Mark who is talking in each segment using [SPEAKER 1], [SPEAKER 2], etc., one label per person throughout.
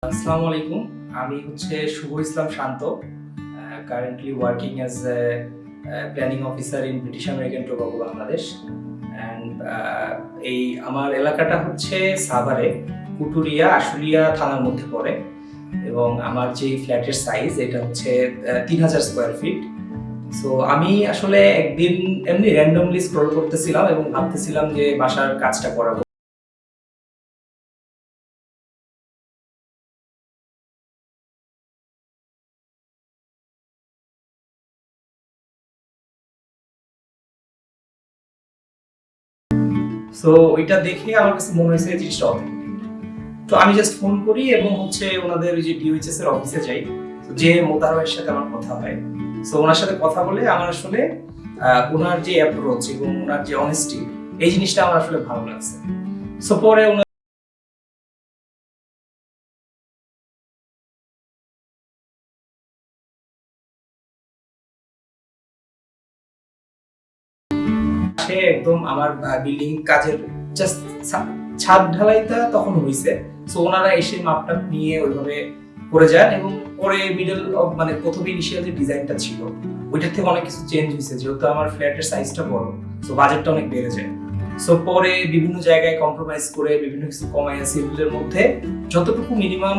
[SPEAKER 1] আসসালামু আলাইকুম। আমি Shuvo Islam Shanto. Currently working as a planning officer in British American Tobacco Bangladesh. And এই আমার এলাকাটা সাভারে কুটুরিয়া আশুলিয়া থানার মধ্যে পড়ে এবং আমার যে ফ্ল্যাটের সাইজ এটা 3000 স্কোয়ার ফিট। সো আমি আসলে একদিন এমনি র্যান্ডমলি স্ক্রল করতেছিলাম এবং ভাবতেছিলাম যে বাসার কাজটা করাবো। সো ওইটা দেখে আমার কাছে মনে হয়েছে জিনিসটা অথেন্টিক। তো আমি জাস্ট ফোন করি এবং ওনাদের ওই যে ডিওএইচএস এর অফিসে যাই। যে মোতাহারের সাথে আমার কথা হয়। সো ওনার সাথে কথা বলে আমার আসলে ওনার যে অ্যাপ্রোচ এবং ওনার যে অনেস্টি এই জিনিসটা আমার আসলে ভালো লাগছে। সো পরে ওনার সে একদম আমার বিল্ডিং কাজের জাস্ট ছাদ ঢালাইটা তখন হইছে। সো ওনারা এসে মাপটা নিয়ে ওইভাবে করে যান এবং পরে মিডল অফ প্রথম ইনিশিয়াল যে ডিজাইনটা ছিল ওইটার থেকে অনেক কিছু চেঞ্জ হয়েছে, যেহেতু আমার ফ্ল্যাটের সাইজটা বড়। সো বাজেটটা অনেক বেড়ে যায়। সো পরে বিভিন্ন জায়গায় কম্প্রোমাইজ করে বিভিন্ন কিছু কমাইয়া সিভিলের মধ্যে যতটুকু মিনিমাম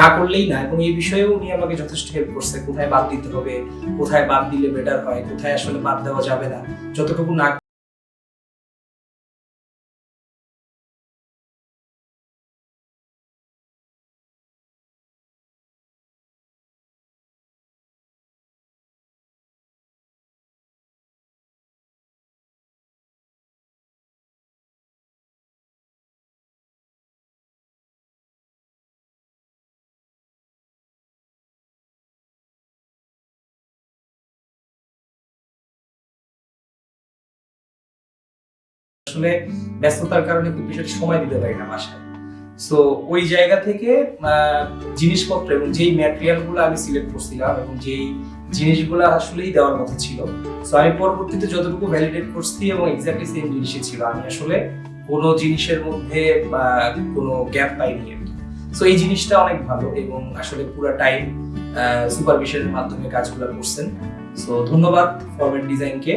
[SPEAKER 1] না করলেই না, এবং এই বিষয়েও উনি আমাকে যথেষ্ট হেল্প করছে। কোথায় বাদ দিতে হবে, কোথায় বাদ দিলে বেটার হয়, কোথায় আসলে বাদ দেওয়া যাবে না, যতটুকু না আসলে ব্যস্ততার কারণে খুব বেশি সময় দিতে পারি না বাসায়। সো ওই জায়গা থেকে জিনিসপত্র এবং যেই ম্যাটেরিয়াল গুলো আমি সিলেক্ট করছিলাম এবং যেই জিনিসগুলো আসলেই দেওয়ার কথা ছিল, সো আমি পরবর্তীতে যতটুকু ভ্যালিডেট করছি এবং এক্স্যাক্টলি সেম জিনিসই ছিল। আমি আসলে কোনো জিনিসের মধ্যে কোনো গ্যাপ পাইনি আর কি। সো এই জিনিসটা অনেক ভালো এবং আসলে পুরো টাইম সুপারভিশনের মাধ্যমে কাজগুলো করছেন। সো ধন্যবাদ ফরম্যাট ডিজাইনকে।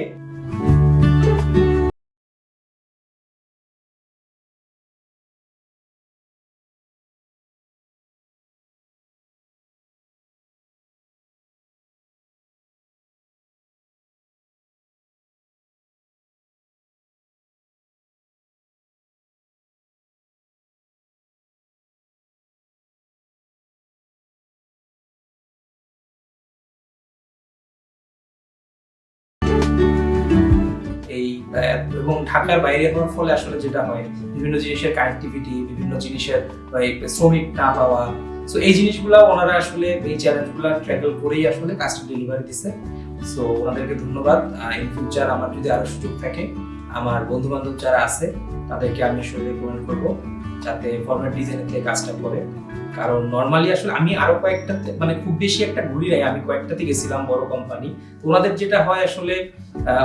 [SPEAKER 1] এই এবং ঢাকার বাইরে হওয়ার ফলে আসলে যেটা হয়, বিভিন্ন জিনিসের কানেক্টিভিটি, বিভিন্ন জিনিসের শ্রমিক না পাওয়া। সো এই জিনিসগুলো ওনারা আসলে এই চ্যালেঞ্জগুলো ট্র্যাকেল করেই আসলে কাজটা ডেলিভারি দিচ্ছে। সো ওনাদেরকে ধন্যবাদ। ইন ফিউচার আমার যদি আরো সুযোগ থাকে, আমার বন্ধু বান্ধব যারা আছে তাদেরকে আমি আসলে রেকমেন্ড করবো যাতে ফরম্যাট ডিজাইনের থেকে কাজটা করে। কারণ নর্মালি আসলে আমি আরো কয়েকটাতে খুব বেশি একটা ঘুরি নাই, আমি কয়েকটাতে গেছিলাম বড় কোম্পানি। ওনাদের যেটা হয় আসলে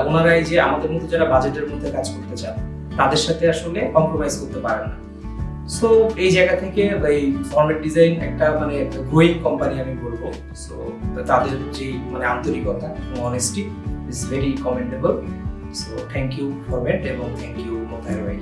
[SPEAKER 1] ওনারা এই যে আমাদের মতো যারা বাজেটের মধ্যে কাজ করতে চান তাদের সাথে আসলে কম্প্রোমাইজ করতে পারে না। সো এই জায়গা থেকে এই ফরম্যাট ডিজাইন একটা গ্রোয়িং কোম্পানি আমি বলবো। সো তাদের যে আন্তরিকতা এবং honesty is very commendable. So thank you format এবং থ্যাংক ইউ মোতাহের ভাই।